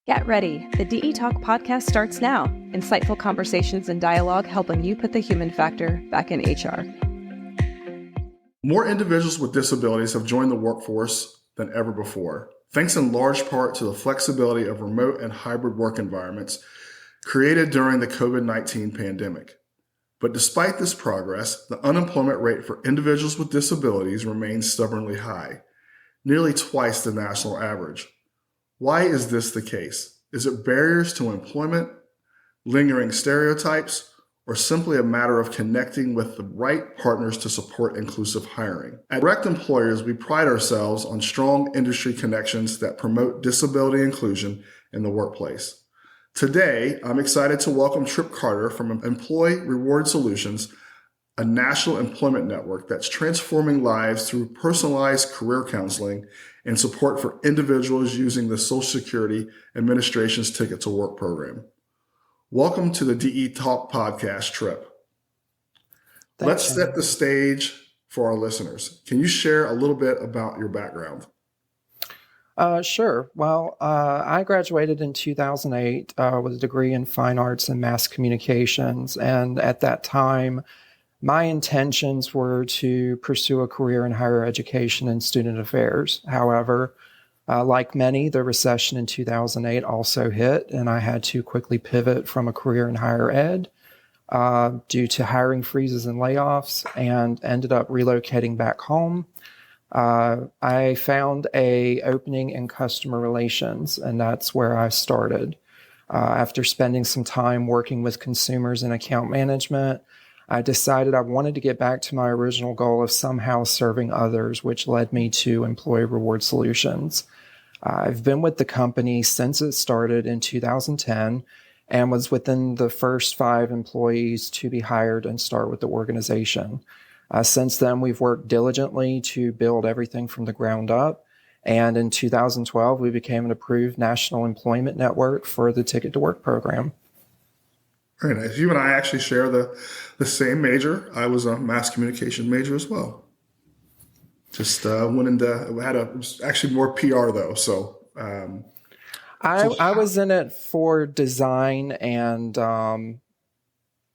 Get ready. The DE Talk podcast starts now. Insightful conversations and dialogue helping you put the human factor back in HR. More individuals with disabilities have joined the workforce than ever before, thanks in large part to the flexibility of remote and hybrid work environments created during the COVID-19 pandemic. But despite this progress, the unemployment rate for individuals with disabilities remains stubbornly high, nearly twice the national average. Why is this the case? Is it barriers to employment, lingering stereotypes, or simply a matter of connecting with the right partners to support inclusive hiring? At DirectEmployers, we pride ourselves on strong industry connections that promote disability inclusion in the workplace. Today, I'm excited to welcome Tripp from EmployReward Solutions, a national employment network that's transforming lives through personalized career counseling and support for individuals using the Social Security Administration's Ticket to Work program. Welcome to the DE Talk podcast, Tripp. Let's set the stage for our listeners. Can you share a little bit about your background? Sure. Well, I graduated in 2008 with a degree in fine arts and mass communications. And at that time, my intentions were to pursue a career in higher education and student affairs. However, like many, the recession in 2008 also hit, and I had to quickly pivot from a career in higher ed due to hiring freezes and layoffs, and ended up relocating back home. I found an opening in customer relations, and that's where I started. After spending some time working with consumers in account management, I decided I wanted to get back to my original goal of somehow serving others, which led me to EmployReward Solutions. I've been with the company since it started in 2010 and was within the first 5 employees to be hired and start with the organization. Since then, we've worked diligently to build everything from the ground up. And in 2012, we became an approved national employment network for the Ticket to Work program. Very nice. You and I actually share the same major. I was a mass communication major as well. Just went into, it was actually more PR though. So I was in it for design and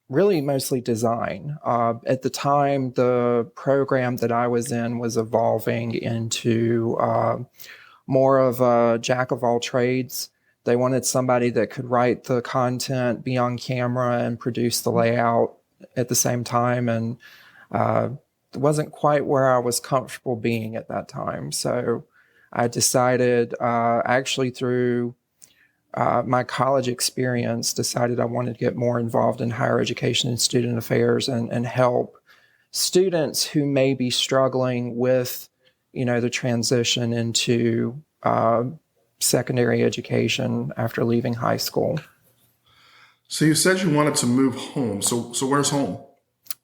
really mostly design. At the time, the program that I was in was evolving into more of a jack of all trades. They wanted somebody that could write the content, be on camera, and produce the layout at the same time. And it wasn't quite where I was comfortable being at that time. So I decided, actually through my college experience, decided I wanted to get more involved in higher education and student affairs and help students who may be struggling with, the transition into secondary education after leaving high school. So you said you wanted to move home. So where's home?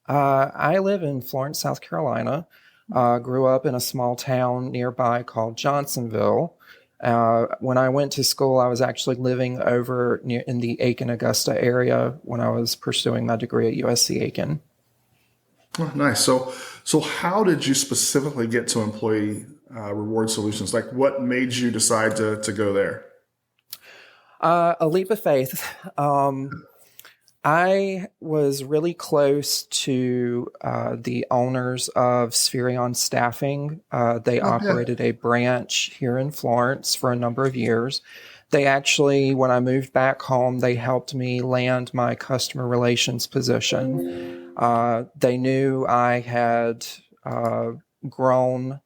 I live in Florence, South Carolina. Grew up in a small town nearby called Johnsonville. When I went to school, I was actually living over in the Aiken, Augusta area when I was pursuing my degree at USC Aiken. Oh, nice. So how did you specifically get to EmployReward Solutions? Like, what made you decide to go there? A leap of faith. I was really close to the owners of Spherion Staffing. They operated a branch here in Florence for a number of years. They actually, when I moved back home, they helped me land my customer relations position. They knew I had grown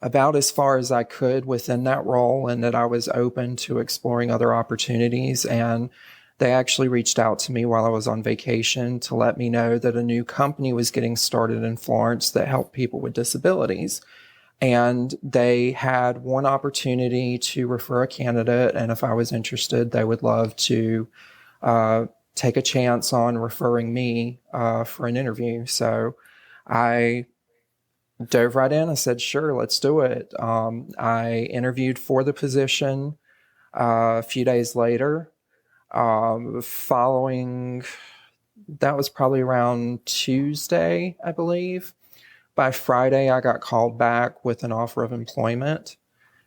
about as far as I could within that role and that I was open to exploring other opportunities. And they actually reached out to me while I was on vacation to let me know that a new company was getting started in Florence that helped people with disabilities. And they had one opportunity to refer a candidate. And if I was interested, they would love to take a chance on referring me for an interview. So I dove right in. I said, sure, let's do it. I interviewed for the position a few days later. Following, that was probably around Tuesday, I believe. By Friday, I got called back with an offer of employment.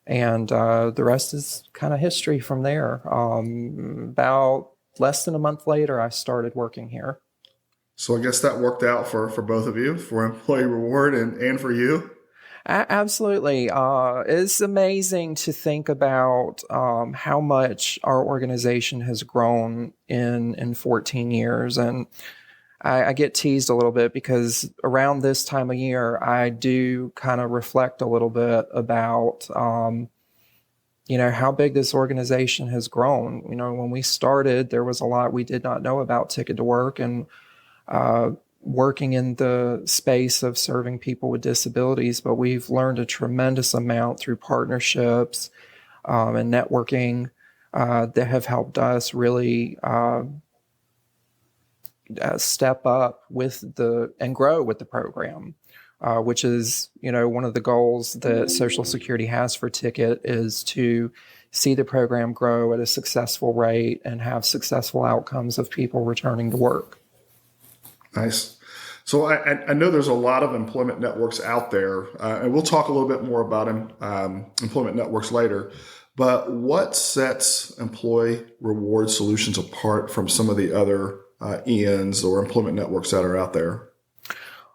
And the rest is kind of history from there. About less than a month later, I started working here. So I guess that worked out for both of you, for Employee Reward and for you. Absolutely. It's amazing to think about how much our organization has grown in 14 years. And I get teased a little bit because around this time of year, I do kind of reflect a little bit about, how big this organization has grown. When we started, there was a lot we did not know about Ticket to Work, and working in the space of serving people with disabilities, but we've learned a tremendous amount through partnerships and networking that have helped us really step up and grow with the program, which is, one of the goals that Social Security has for Ticket is to see the program grow at a successful rate and have successful outcomes of people returning to work. Nice. So I know there's a lot of employment networks out there, and we'll talk a little bit more about employment networks later. But what sets Employee Reward Solutions apart from some of the other ENs or employment networks that are out there?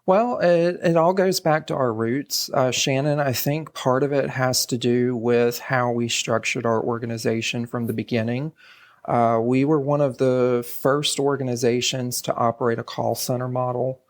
Well, it all goes back to our roots. Shannon, I think part of it has to do with how we structured our organization from the beginning. We were one of the first organizations to operate a call center model.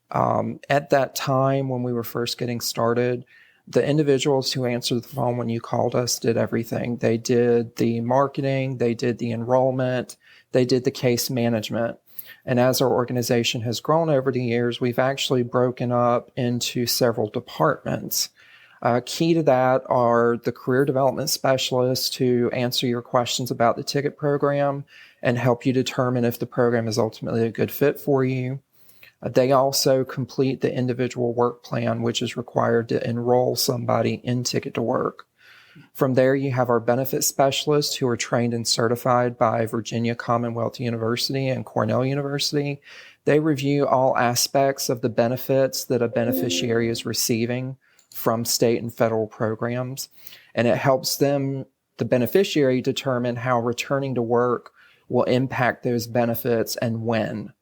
At that time, when we were first getting started, the individuals who answered the phone when you called us did everything. They did the marketing, they did the enrollment, they did the case management. And as our organization has grown over the years, we've actually broken up into several departments. Key to that are the career development specialists who answer your questions about the Ticket program and help you determine if the program is ultimately a good fit for you. They also complete the individual work plan, which is required to enroll somebody in Ticket to Work. From there, you have our benefit specialists who are trained and certified by Virginia Commonwealth University and Cornell University. They review all aspects of the benefits that a beneficiary is receiving from state and federal programs, and it helps them, the beneficiary, determine how returning to work will impact those benefits and when.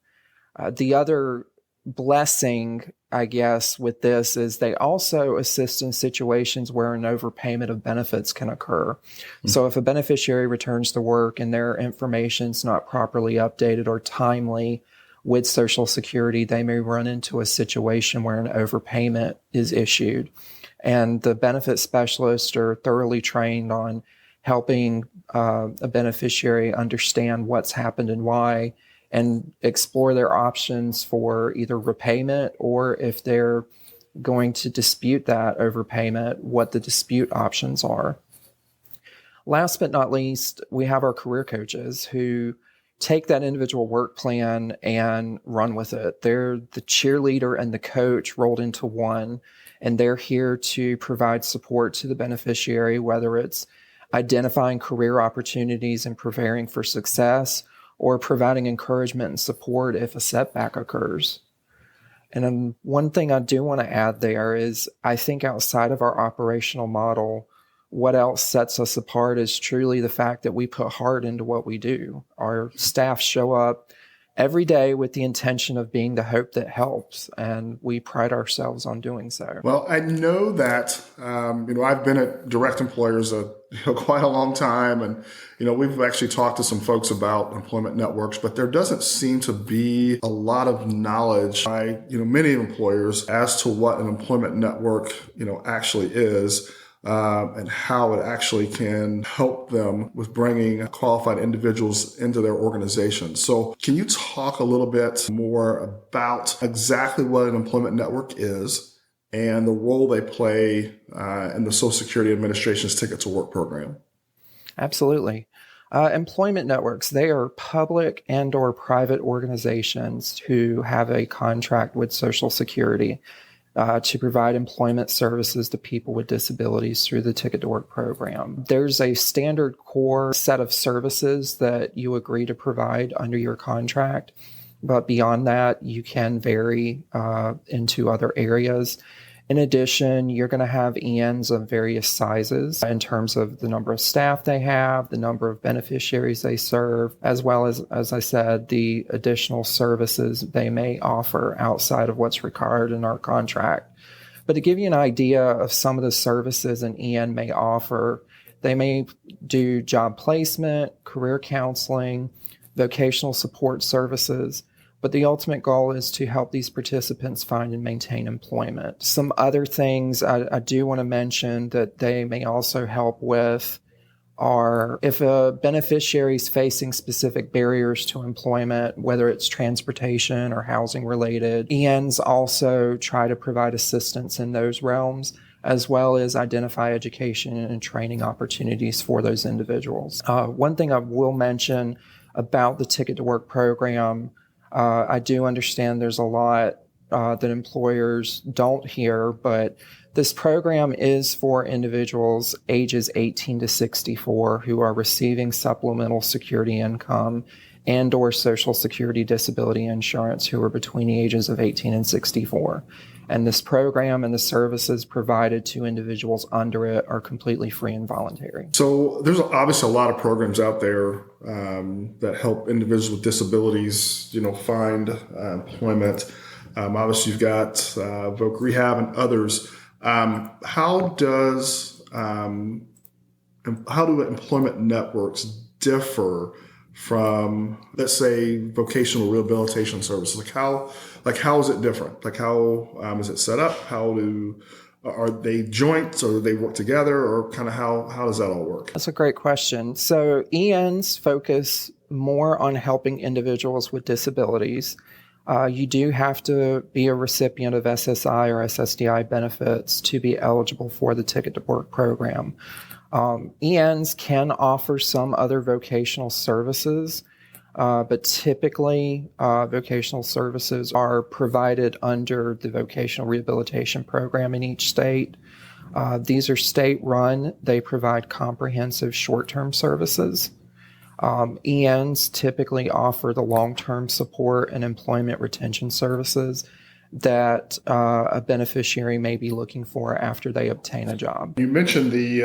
The other blessing, I guess, with this is they also assist in situations where an overpayment of benefits can occur. Mm-hmm. So if a beneficiary returns to work and their information's not properly updated or timely with Social Security, they may run into a situation where an overpayment is issued. And the benefit specialists are thoroughly trained on helping a beneficiary understand what's happened and why, and explore their options for either repayment, or if they're going to dispute that overpayment, what the dispute options are. Last but not least, we have our career coaches who take that individual work plan and run with it. They're the cheerleader and the coach rolled into one, and they're here to provide support to the beneficiary, whether it's identifying career opportunities and preparing for success, or providing encouragement and support if a setback occurs. And one thing I do want to add there is, I think outside of our operational model, what else sets us apart is truly the fact that we put heart into what we do. Our staff show up every day with the intention of being the hope that helps, and we pride ourselves on doing so. Well, I know that, I've been at DirectEmployers quite a long time, and, we've actually talked to some folks about employment networks, but there doesn't seem to be a lot of knowledge by, many employers as to what an employment network, actually is. And how it actually can help them with bringing qualified individuals into their organization. So can you talk a little bit more about exactly what an employment network is and the role they play in the Social Security Administration's Ticket to Work program? Absolutely. Employment networks, they are public and or private organizations who have a contract with Social Security to provide employment services to people with disabilities through the Ticket to Work program. There's a standard core set of services that you agree to provide under your contract, but beyond that, you can vary into other areas. In addition, you're going to have ENs of various sizes in terms of the number of staff they have, the number of beneficiaries they serve, as well as I said, the additional services they may offer outside of what's required in our contract. But to give you an idea of some of the services an EN may offer, they may do job placement, career counseling, vocational support services, but the ultimate goal is to help these participants find and maintain employment. Some other things I do want to mention that they may also help with are if a beneficiary is facing specific barriers to employment, whether it's transportation or housing related, ENs also try to provide assistance in those realms, as well as identify education and training opportunities for those individuals. One thing I will mention about the Ticket to Work program, I do understand there's a lot that employers don't hear, but this program is for individuals ages 18 to 64 who are receiving supplemental security income and or Social Security disability insurance who are between the ages of 18 and 64. And this program and the services provided to individuals under it are completely free and voluntary. So there's obviously a lot of programs out there that help individuals with disabilities, find employment. Obviously, you've got Voc Rehab and others. How do employment networks differ from, let's say, vocational rehabilitation services? How is it different? How is it set up? Are they joint, or do they work together, or kind of how does that all work? That's a great question. So ENs focus more on helping individuals with disabilities. You do have to be a recipient of SSI or SSDI benefits to be eligible for the Ticket to Work program. ENs can offer some other vocational services, but typically vocational services are provided under the vocational rehabilitation program in each state. These are state-run. They provide comprehensive short-term services. ENs typically offer the long-term support and employment retention services that a beneficiary may be looking for after they obtain a job. You mentioned the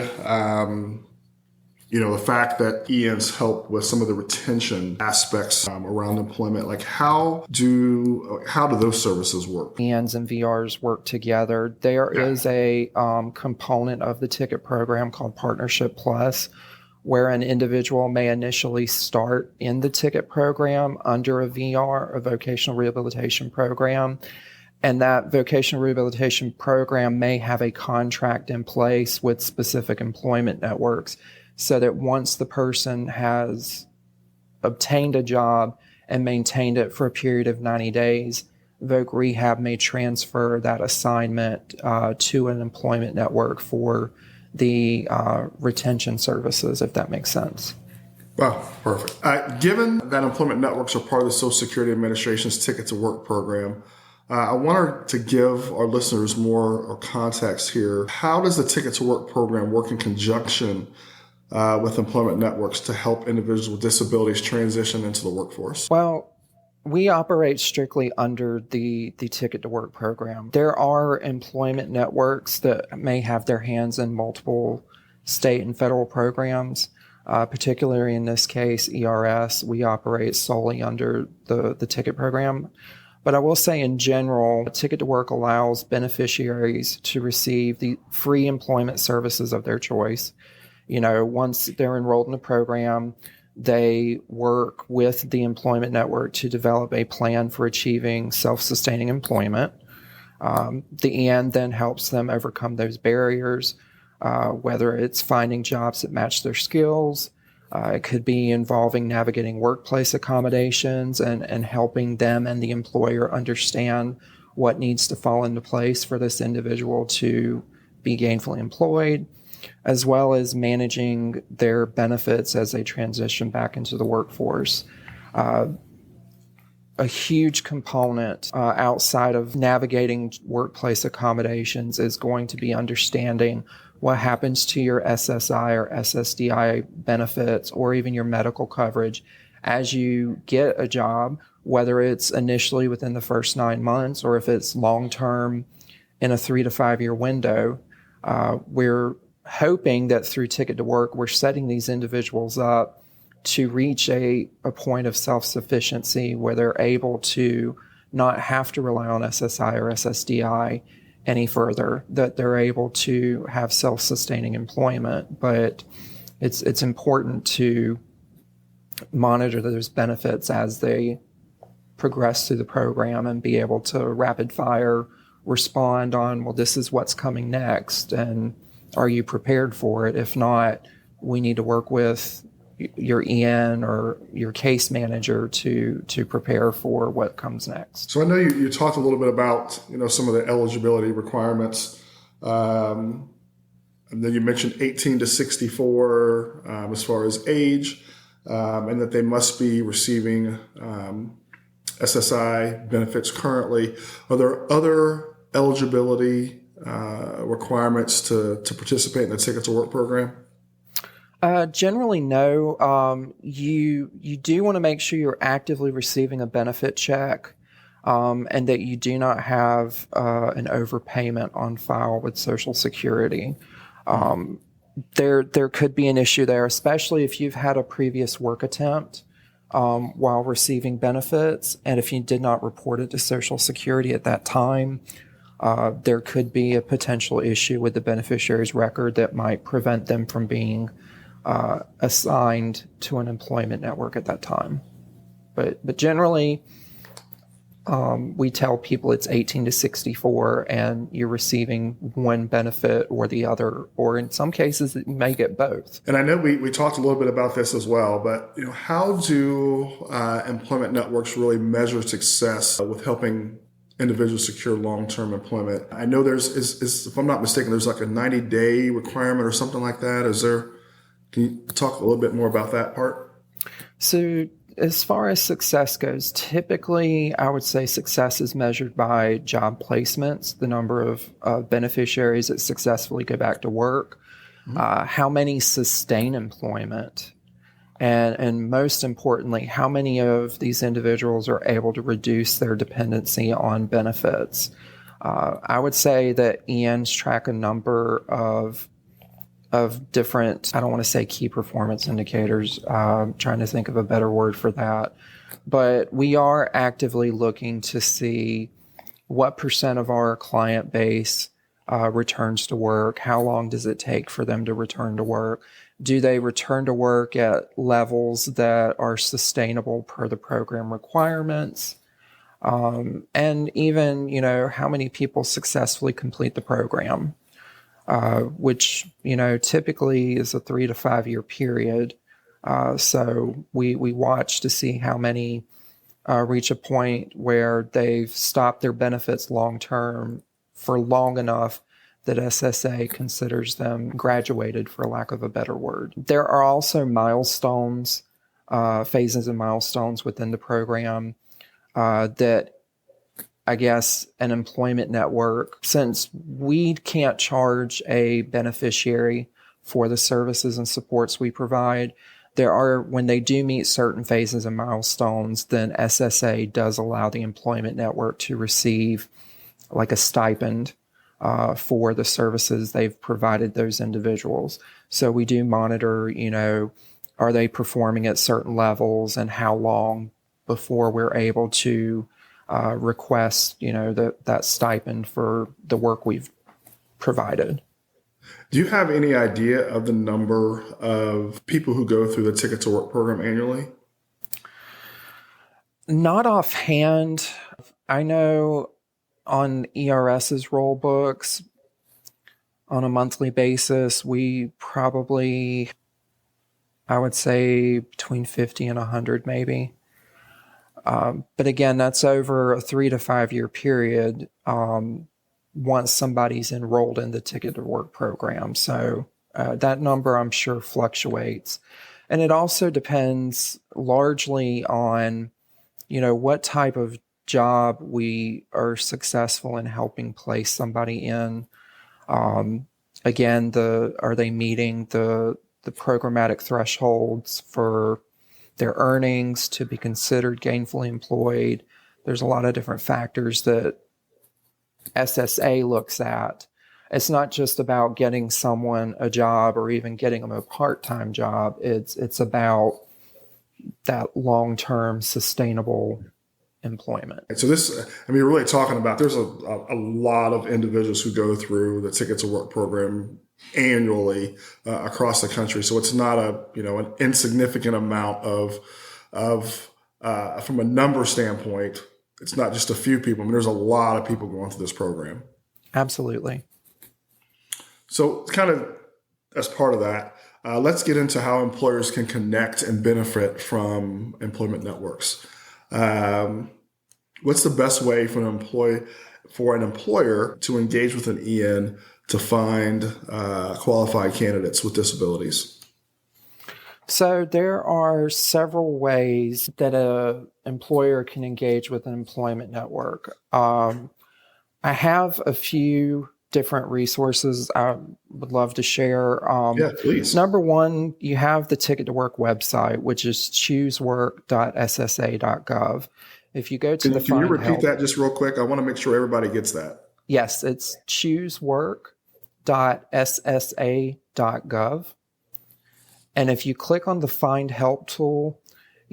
fact that ENs help with some of the retention aspects around employment. Like how do those services work? ENs and VRs work together. There is a component of the ticket program called Partnership Plus, where an individual may initially start in the ticket program under a VR, a vocational rehabilitation program. And that vocational rehabilitation program may have a contract in place with specific employment networks, so that once the person has obtained a job and maintained it for a period of 90 days, Voc Rehab may transfer that assignment to an employment network for the retention services, if that makes sense. Wow, perfect. Given that employment networks are part of the Social Security Administration's Ticket to Work program, I wanted to give our listeners more context here. How does the Ticket to Work program work in conjunction with employment networks to help individuals with disabilities transition into the workforce? Well, we operate strictly under the Ticket to Work program. There are employment networks that may have their hands in multiple state and federal programs, particularly in this case, ERS. We operate solely under the Ticket program. But I will say in general, Ticket to Work allows beneficiaries to receive the free employment services of their choice. Once they're enrolled in the program, they work with the employment network to develop a plan for achieving self-sustaining employment. The EN then helps them overcome those barriers, whether it's finding jobs that match their skills. It could be involving navigating workplace accommodations and helping them and the employer understand what needs to fall into place for this individual to be gainfully employed, as well as managing their benefits as they transition back into the workforce. A huge component outside of navigating workplace accommodations is going to be understanding what happens to your SSI or SSDI benefits or even your medical coverage as you get a job, whether it's initially within the first 9 months or if it's long-term in a 3 to 5 year window. We're hoping that through Ticket to Work, we're setting these individuals up to reach a point of self-sufficiency where they're able to not have to rely on SSI or SSDI any further, that they're able to have self-sustaining employment. But it's important to monitor those benefits as they progress through the program and be able to rapid fire respond on, well, this is what's coming next, and are you prepared for it? If not, we need to work with your EN or your case manager to prepare for what comes next. So I know you talked a little bit about some of the eligibility requirements, and then you mentioned 18 to 64 as far as age, and that they must be receiving SSI benefits currently. Are there other eligibility requirements to participate in the Ticket to Work program? Generally, no. You do want to make sure you're actively receiving a benefit check, and that you do not have an overpayment on file with Social Security. There could be an issue there, especially if you've had a previous work attempt while receiving benefits, and if you did not report it to Social Security at that time, there could be a potential issue with the beneficiary's record that might prevent them from being assigned to an employment network at that time. But generally, we tell people it's 18 to 64 and you're receiving one benefit or the other, or in some cases you may get both. And I know we talked a little bit about this as well, but how do employment networks really measure success with helping individuals secure long-term employment? I know if I'm not mistaken, there's like a 90-day requirement or something like that. Can you talk a little bit more about that part? So as far as success goes, typically I would say success is measured by job placements, the number of beneficiaries that successfully go back to work, how many sustain employment, and most importantly, how many of these individuals are able to reduce their dependency on benefits. I would say that ENs track a number of different, I don't want to say key performance indicators, trying to think of a better word for that. But we are actively looking to see what percent of our client base returns to work. How long does it take for them to return to work? Do they return to work at levels that are sustainable per the program requirements? And even, how many people successfully complete the program? Which, typically is a 3 to 5 year period. So we watch to see how many reach a point where they've stopped their benefits long-term for long enough that SSA considers them graduated, for lack of a better word. There are also milestones, phases and milestones within the program that I guess an employment network, since we can't charge a beneficiary for the services and supports we provide, when they do meet certain phases and milestones, then SSA does allow the employment network to receive like a stipend for the services they've provided those individuals. So we do monitor, are they performing at certain levels and how long before we're able to request, that stipend for the work we've provided. Do you have any idea of the number of people who go through the Ticket to Work program annually? Not offhand. I know on ERS's roll books, on a monthly basis, we probably, I would say between 50 and 100 maybe. But again, that's over a 3 to 5 year period once somebody's enrolled in the Ticket to Work program. So that number, I'm sure, fluctuates. And it also depends largely on, what type of job we are successful in helping place somebody in. Again, are they meeting the programmatic thresholds for their earnings to be considered gainfully employed? There's a lot of different factors that SSA looks at. It's not just about getting someone a job or even getting them a part-time job. It's about that long-term sustainable employment. And so you're really talking about, there's a lot of individuals who go through the Ticket to Work program annually across the country. So it's not an insignificant amount from a number standpoint. It's not just a few people. I mean, there's a lot of people going through this program. Absolutely. So kind of as part of that, let's get into how employers can connect and benefit from employment networks. What's the best way for an employer to engage with an EN to find qualified candidates with disabilities? So there are several ways that an employer can engage with an employment network. I have a few different resources I would love to share. Yeah, please. Number one, you have the Ticket to Work website, which is choosework.ssa.gov. If you go to Can you repeat that just real quick? I want to make sure everybody gets that. Yes, it's choosework.ssa.gov. And if you click on the Find Help tool,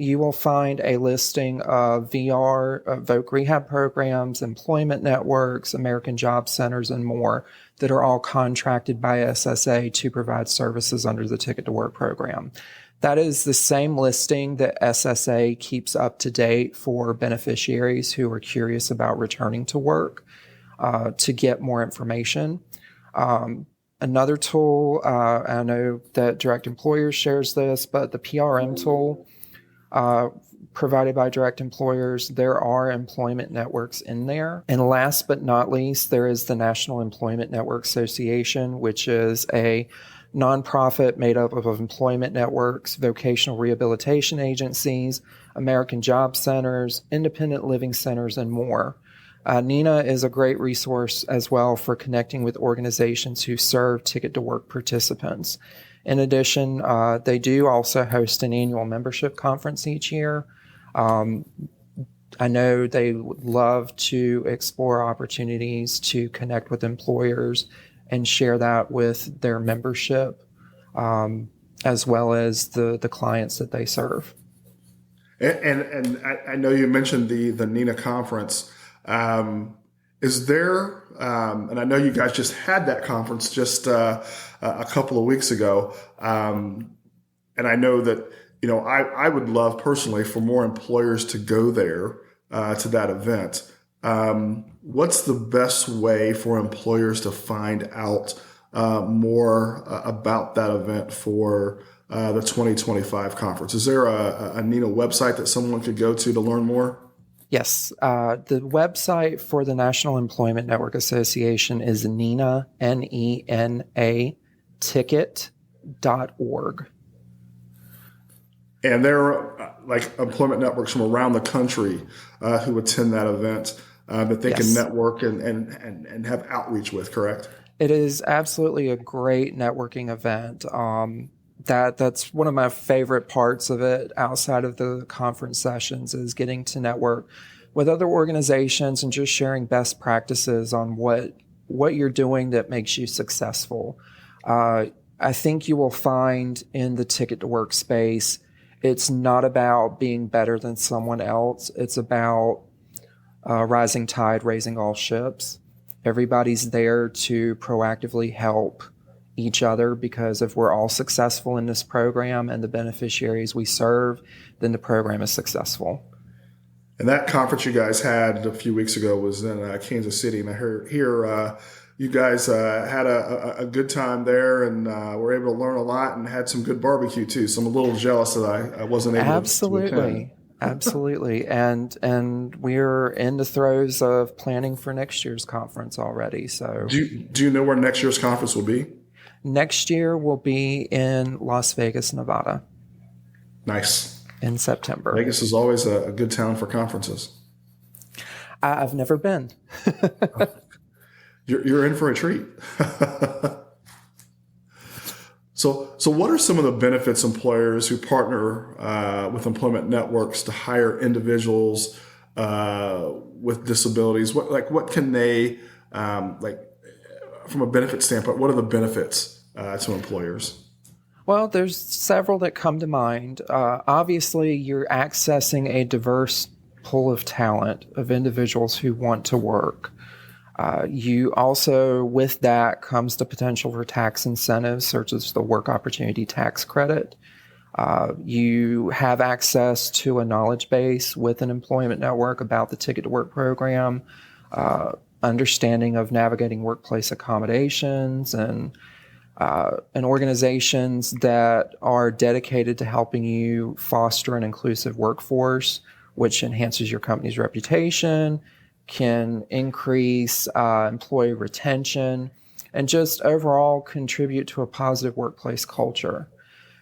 you will find a listing of VR, Voc rehab programs, employment networks, American Job Centers, and more that are all contracted by SSA to provide services under the Ticket to Work program. That is the same listing that SSA keeps up to date for beneficiaries who are curious about returning to work to get more information. Another tool, I know that DirectEmployers shares this, but the PRM tool provided by DirectEmployers, there are employment networks in there. And last but not least, there is the National Employment Network Association, which is a nonprofit made up of employment networks, vocational rehabilitation agencies, American Job Centers, independent living centers, and more. NINA is a great resource as well for connecting with organizations who serve Ticket to Work participants. In addition, they do also host an annual membership conference each year. I know they would love to explore opportunities to connect with employers and share that with their membership, as well as the clients that they serve. And I know you mentioned the NINA conference. Is there, and I know you guys just had that conference just a couple of weeks ago, and I know that, I would love personally for more employers to go there to that event. What's the best way for employers to find out more about that event for the 2025 conference? Is there a NINA website that someone could go to learn more? Yes. The website for the National Employment Network Association is NENA, NENA, ticket.org. And there are employment networks from around the country who attend that event that they can network and have outreach with, correct? It is absolutely a great networking event. That's one of my favorite parts of it outside of the conference sessions is getting to network with other organizations and just sharing best practices on what you're doing that makes you successful. I think you will find in the Ticket to Work space, it's not about being better than someone else. It's about rising tide, raising all ships. Everybody's there to proactively help each other, because if we're all successful in this program and the beneficiaries we serve, then the program is successful. And that conference you guys had a few weeks ago was in Kansas City, and I heard here you guys had a good time there and were able to learn a lot and had some good barbecue too. So I'm a little jealous that I wasn't able to attend. Absolutely. And we're in the throes of planning for next year's conference already. So do you know where next year's conference will be? Next year will be in Las Vegas, Nevada. Nice. In September. Vegas is always a good town for conferences. I've never been. You're in for a treat. So what are some of the benefits employers who partner with employment networks to hire individuals with disabilities? What can they Like from a benefit standpoint, what are the benefits to employers? Well, there's several that come to mind. Obviously, you're accessing a diverse pool of talent of individuals who want to work. You also, with that, comes the potential for tax incentives, such as the Work Opportunity Tax Credit. You have access to a knowledge base with an employment network about the Ticket to Work program, understanding of navigating workplace accommodations, and organizations that are dedicated to helping you foster an inclusive workforce, which enhances your company's reputation, can increase employee retention, and just overall contribute to a positive workplace culture.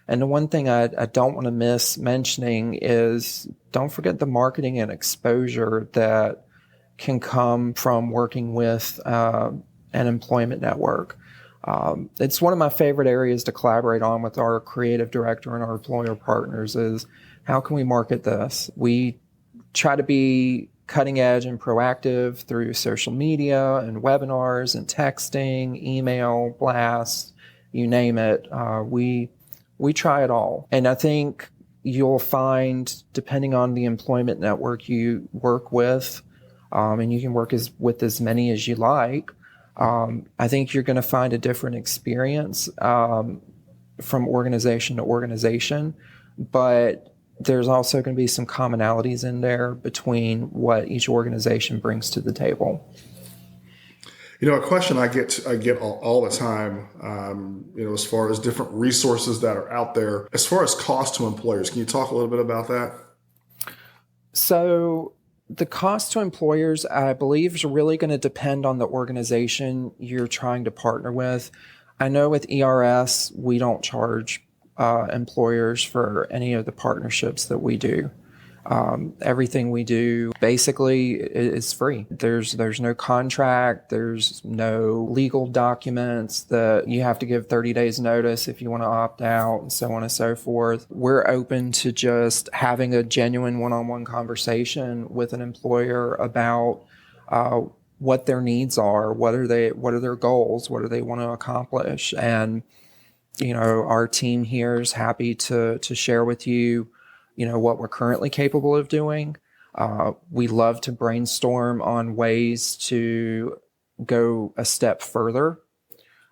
And the one thing I don't want to miss mentioning is don't forget the marketing and exposure that can come from working with an employment network. It's one of my favorite areas to collaborate on with our creative director and our employer partners is how can we market this? We try to be cutting edge and proactive through social media and webinars and texting, email, blasts, you name it. We try it all. And I think you'll find, depending on the employment network you work with, and you can work with as many as you like, I think you're going to find a different experience from organization to organization. But there's also going to be some commonalities in there between what each organization brings to the table. A question I get all the time, as far as different resources that are out there, as far as cost to employers. Can you talk a little bit about that? So the cost to employers, I believe, is really going to depend on the organization you're trying to partner with. I know with ERS, we don't charge employers for any of the partnerships that we do. Everything we do basically is free. There's no contract. There's no legal documents that you have to give 30 days notice if you want to opt out and so on and so forth. We're open to just having a genuine one-on-one conversation with an employer about what their needs are, what are their goals, what do they want to accomplish. And, our team here is happy to share with you what we're currently capable of doing. We love to brainstorm on ways to go a step further.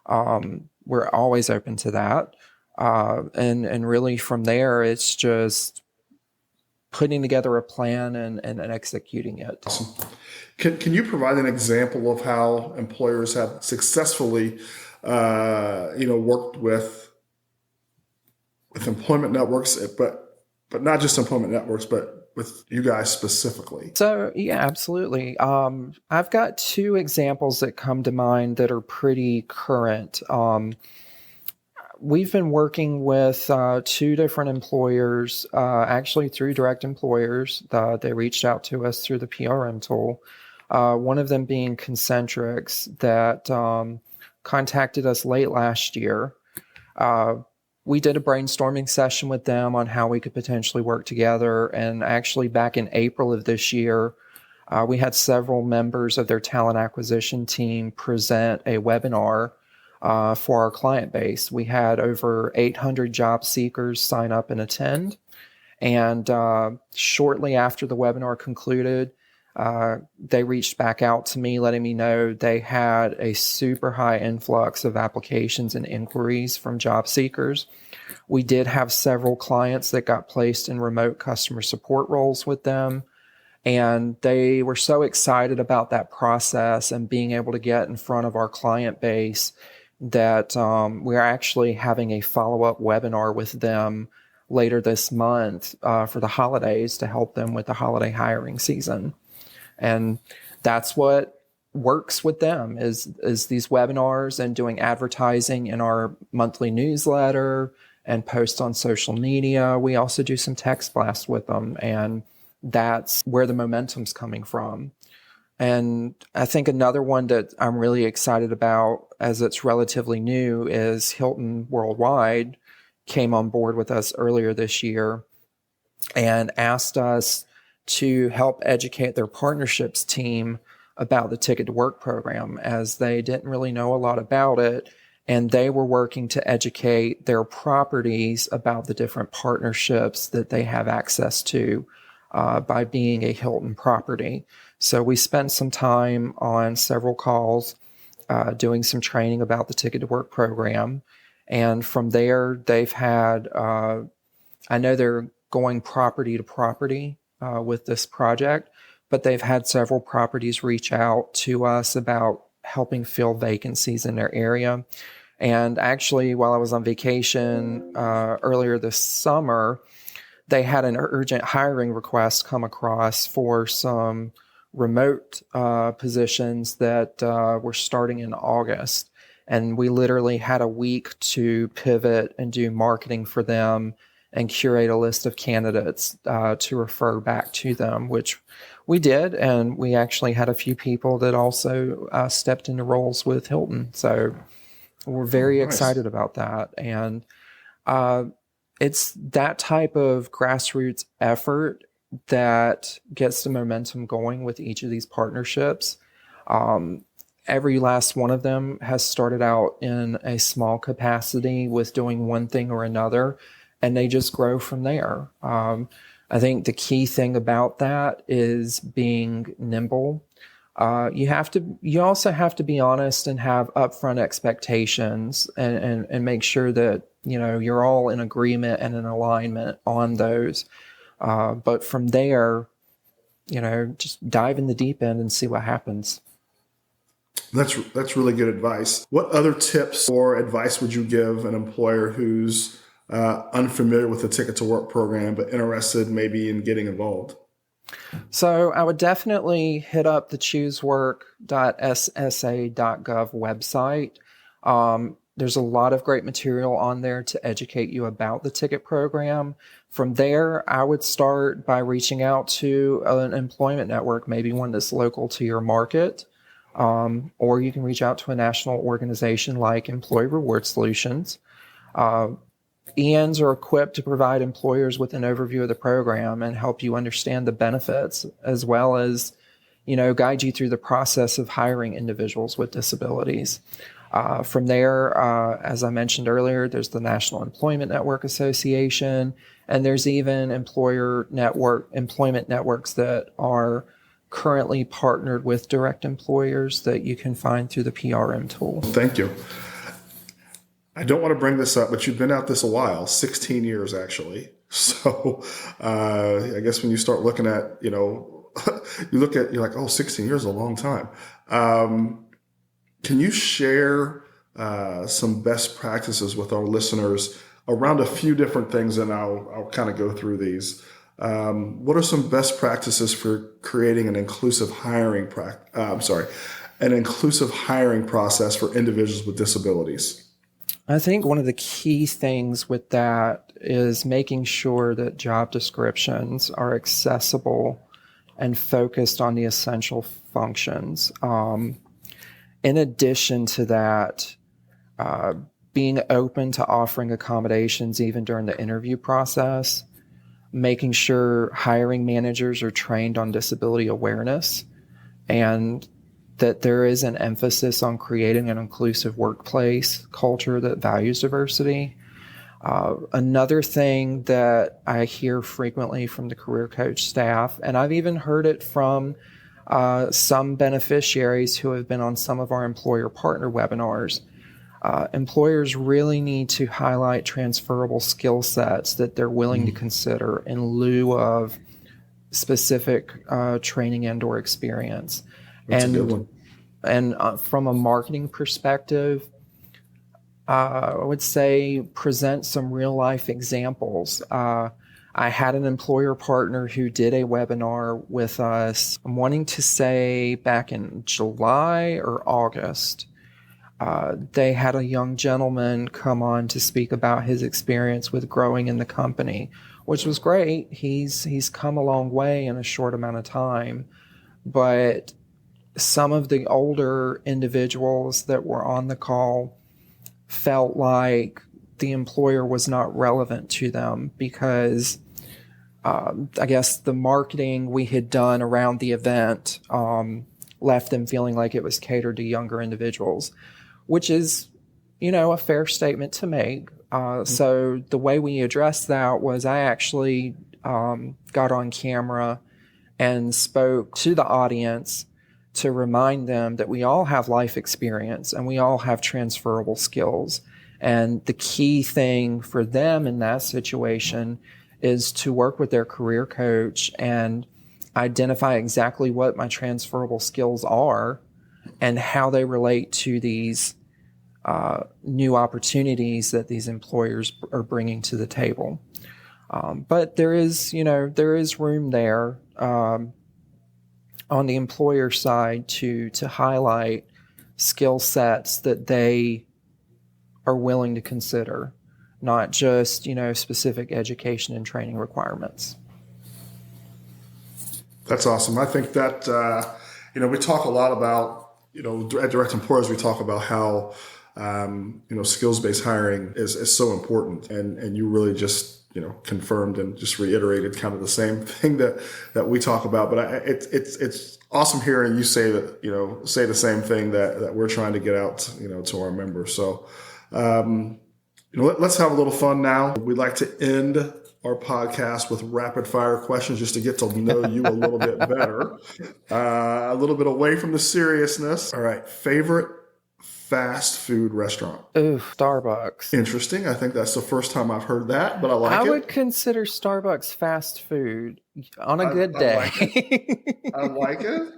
We're always open to that. And really from there, it's just putting together a plan and executing it. Awesome. Can you provide an example of how employers have successfully, worked with employment networks, but not just employment networks, but with you guys specifically? So, yeah, absolutely. I've got two examples that come to mind that are pretty current. We've been working with two different employers, actually through DirectEmployers. They reached out to us through the PRM tool. One of them being Concentrix that contacted us late last year. We did a brainstorming session with them on how we could potentially work together. And actually back in April of this year, we had several members of their talent acquisition team present a webinar for our client base. We had over 800 job seekers sign up and attend. And shortly after the webinar concluded, they reached back out to me, letting me know they had a super high influx of applications and inquiries from job seekers. We did have several clients that got placed in remote customer support roles with them. And they were so excited about that process and being able to get in front of our client base that we're actually having a follow-up webinar with them later this month for the holidays to help them with the holiday hiring season. And that's what works with them is these webinars and doing advertising in our monthly newsletter and posts on social media. We also do some text blasts with them, and that's where the momentum's coming from. And I think another one that I'm really excited about, as it's relatively new, is Hilton Worldwide came on board with us earlier this year and asked us to help educate their partnerships team about the Ticket to Work program, as they didn't really know a lot about it. And they were working to educate their properties about the different partnerships that they have access to by being a Hilton property. So we spent some time on several calls doing some training about the Ticket to Work program. And from there, they've had, I know they're going property to property with this project, but they've had several properties reach out to us about helping fill vacancies in their area. And actually, while I was on vacation earlier this summer, they had an urgent hiring request come across for some remote positions that were starting in August. And we literally had a week to pivot and do marketing for them and curate a list of candidates to refer back to them, which we did. And we actually had a few people that also stepped into roles with Hilton. So we're very excited about that. And it's that type of grassroots effort that gets the momentum going with each of these partnerships. Every last one of them has started out in a small capacity with doing one thing or another, and they just grow from there. I think the key thing about that is being nimble. You also have to be honest and have upfront expectations and make sure that, you're all in agreement and in alignment on those. But from there, just dive in the deep end and see what happens. That's really good advice. What other tips or advice would you give an employer who's unfamiliar with the Ticket to Work program, but interested maybe in getting involved? So I would definitely hit up the choosework.ssa.gov website. There's a lot of great material on there to educate you about the ticket program. From there, I would start by reaching out to an employment network, maybe one that's local to your market. Or you can reach out to a national organization like EmployReward Solutions. ENs are equipped to provide employers with an overview of the program and help you understand the benefits, as well as, guide you through the process of hiring individuals with disabilities. From there, as I mentioned earlier, there's the National Employment Network Association, and there's even employment networks that are currently partnered with direct employers that you can find through the PRM tool. Thank you. I don't want to bring this up, but you've been at this a while, 16 years actually. So I guess when you start looking at, you're like, 16 years is a long time. Can you share some best practices with our listeners around a few different things, and I'll kind of go through these. What are some best practices for creating an inclusive hiring process for individuals with disabilities? I think one of the key things with that is making sure that job descriptions are accessible and focused on the essential functions. In addition to that, being open to offering accommodations even during the interview process, making sure hiring managers are trained on disability awareness, and that there is an emphasis on creating an inclusive workplace culture that values diversity. Another thing that I hear frequently from the career coach staff, and I've even heard it from some beneficiaries who have been on some of our employer partner webinars, employers really need to highlight transferable skill sets that they're willing to consider in lieu of specific training and/or experience. That's a good one. And from a marketing perspective, I would say present some real life examples. I had an employer partner who did a webinar with us, I'm wanting to say back in July or August. They had a young gentleman come on to speak about his experience with growing in the company, which was great. He's come a long way in a short amount of time, but some of the older individuals that were on the call felt like the employer was not relevant to them because I guess the marketing we had done around the event left them feeling like it was catered to younger individuals, which is, a fair statement to make. So the way we addressed that was I actually got on camera and spoke to the audience to remind them that we all have life experience and we all have transferable skills. And the key thing for them in that situation is to work with their career coach and identify exactly what my transferable skills are and how they relate to these new opportunities that these employers are bringing to the table. But there is room there on the employer side to highlight skill sets that they are willing to consider, not just, specific education and training requirements. That's awesome. I think that, we talk a lot about, at Direct Employers, we talk about how, skills-based hiring is so important. And you really just, confirmed and just reiterated kind of the same thing that we talk about. But it's awesome hearing you say that, say the same thing that we're trying to get out, to our members. So, let's have a little fun now. We'd like to end our podcast with rapid fire questions just to get to know you a little bit better, a little bit away from the seriousness. All right. Favorite fast food restaurant? Ooh, Starbucks. Interesting. I think that's the first time I've heard that, but I like it. I would consider Starbucks fast food on a good day. I like it.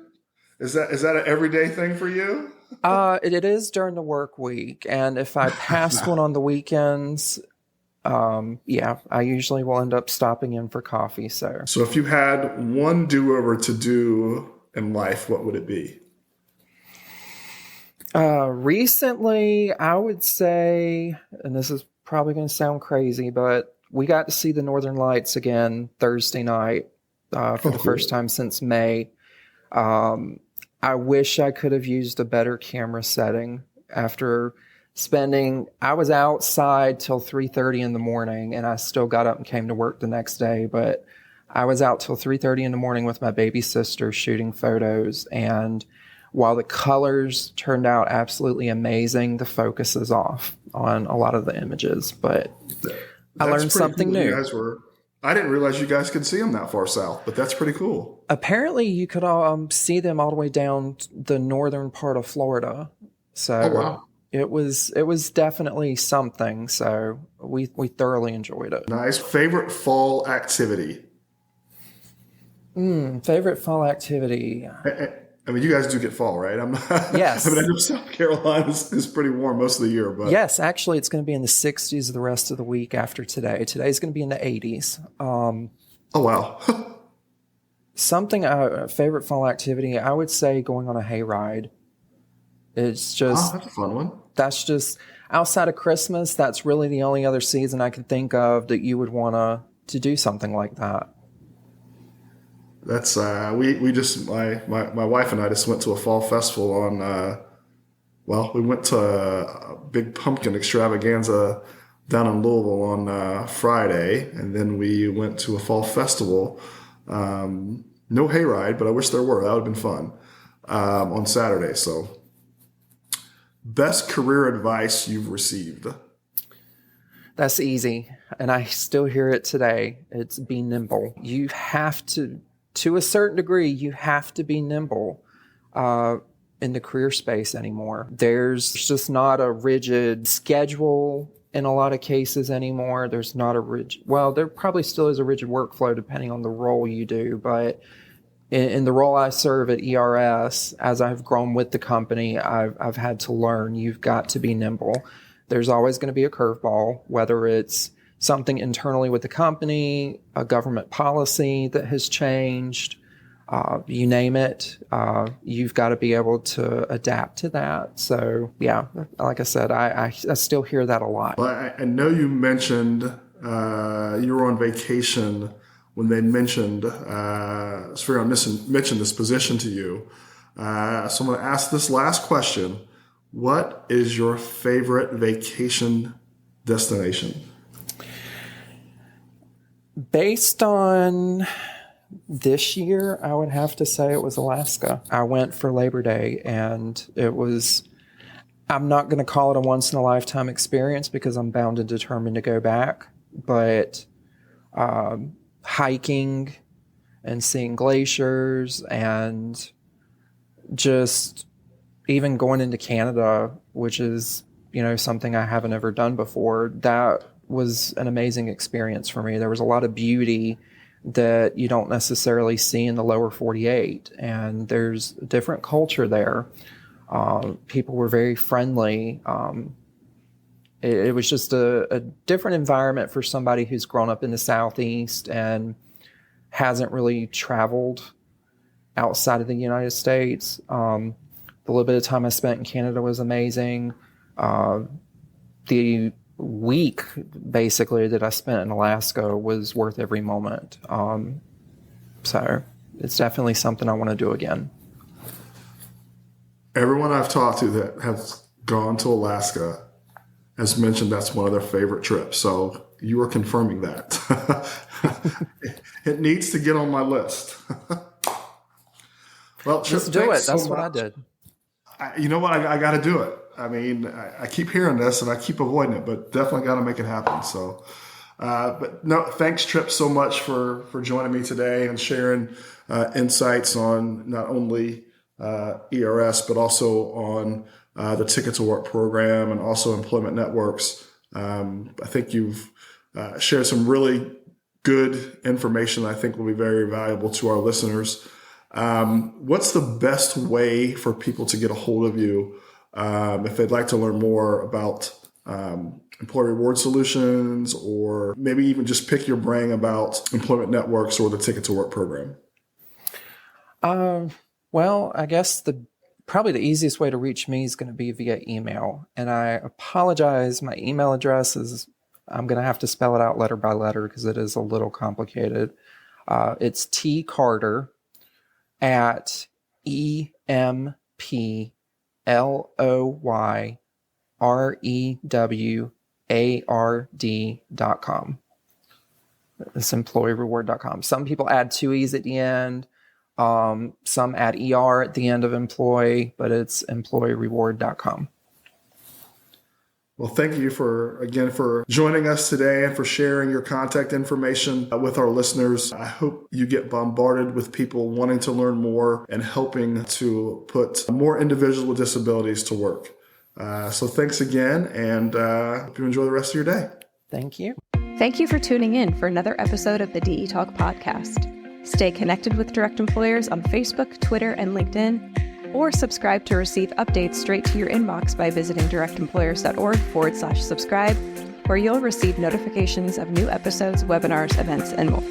Is that an everyday thing for you? It is during the work week. And if I pass one on the weekends, I usually will end up stopping in for coffee. So if you had one do-over to do in life, what would it be? Recently, I would say, and this is probably going to sound crazy, but we got to see the Northern Lights again Thursday night for the first time since May. I wish I could have used a better camera setting after I was outside till 3:30 in the morning, and I still got up and came to work the next day, but I was out till 3:30 in the morning with my baby sister shooting photos. And while the colors turned out absolutely amazing, the focus is off on a lot of the images, but I learned something new. I didn't realize you guys could see them that far south, but that's pretty cool. Apparently you could see them all the way down the northern part of Florida. So oh, wow. It was definitely something. So we thoroughly enjoyed it. Nice. Favorite fall activity? Favorite fall activity. I mean, you guys do get fall, right? Yes. I know South Carolina is pretty warm most of the year, but yes, actually, it's going to be in the 60s the rest of the week after today. Today's going to be in the 80s. Oh wow. Favorite fall activity, I would say going on a hayride. It's just that's a fun one. That's just outside of Christmas. That's really the only other season I can think of that you would want to do something like that. That's we just my wife and I just went to a fall festival on we went to a big pumpkin extravaganza down in Louisville on Friday, and then we went to a fall festival. No hayride, but I wish there were. That would have been fun on Saturday. So, best career advice you've received? That's easy, and I still hear it today. It's be nimble. You have to a certain degree, you have to be nimble in the career space anymore. There's just not a rigid schedule in a lot of cases anymore. There's not there probably still is a rigid workflow depending on the role you do, but in the role I serve at ERS, as I've grown with the company, I've had to learn you've got to be nimble. There's always going to be a curveball, whether it's something internally with the company, a government policy that has changed, you name it, you've got to be able to adapt to that. So, yeah, like I said, I still hear that a lot. Well, I know you mentioned you were on vacation when they mentioned mentioned this position to you. So I'm going to ask this last question. What is your favorite vacation destination? Based on This year, I would have to say it was Alaska. I went for Labor Day, and it was, I'm not going to call it a once-in-a-lifetime experience because I'm bound and determined to go back, but hiking and seeing glaciers and just even going into Canada, which is, something I haven't ever done before, that was an amazing experience for me. There was a lot of beauty that you don't necessarily see in the lower 48, and there's a different culture there. People were very friendly. It was just a different environment for somebody who's grown up in the Southeast and hasn't really traveled outside of the United States. The little bit of time I spent in Canada was amazing. The week, basically, that I spent in Alaska was worth every moment. So it's definitely something I want to do again. Everyone I've talked to that has gone to Alaska has mentioned that's one of their favorite trips. So you are confirming that. It needs to get on my list. Well, just do it. That's what I did. You know what? I got to do it. I mean, I keep hearing this and I keep avoiding it, but definitely got to make it happen. So, but no, thanks, Tripp, so much for joining me today and sharing insights on not only ERS, but also on the Ticket to Work program and also employment networks. I think you've shared some really good information that I think will be very valuable to our listeners. What's the best way for people to get a hold of you if they'd like to learn more about EmployReward Solutions, or maybe even just pick your brain about employment networks or the Ticket to Work program? Well, I guess probably the easiest way to reach me is going to be via email. And I apologize. My email address is, I'm going to have to spell it out letter by letter because it is a little complicated. It's tcarter@EmployReward.com. It's EmployReward.com. Some people add 2 E's at the end. Some add ER at the end of employ, but it's EmployReward.com. Well, thank you for joining us today and for sharing your contact information with our listeners. I hope you get bombarded with people wanting to learn more and helping to put more individuals with disabilities to work. So thanks again, and hope you enjoy the rest of your day. Thank you. Thank you for tuning in for another episode of the DE Talk podcast. Stay connected with Direct Employers on Facebook, Twitter, and LinkedIn, or subscribe to receive updates straight to your inbox by visiting directemployers.org/subscribe, where you'll receive notifications of new episodes, webinars, events, and more.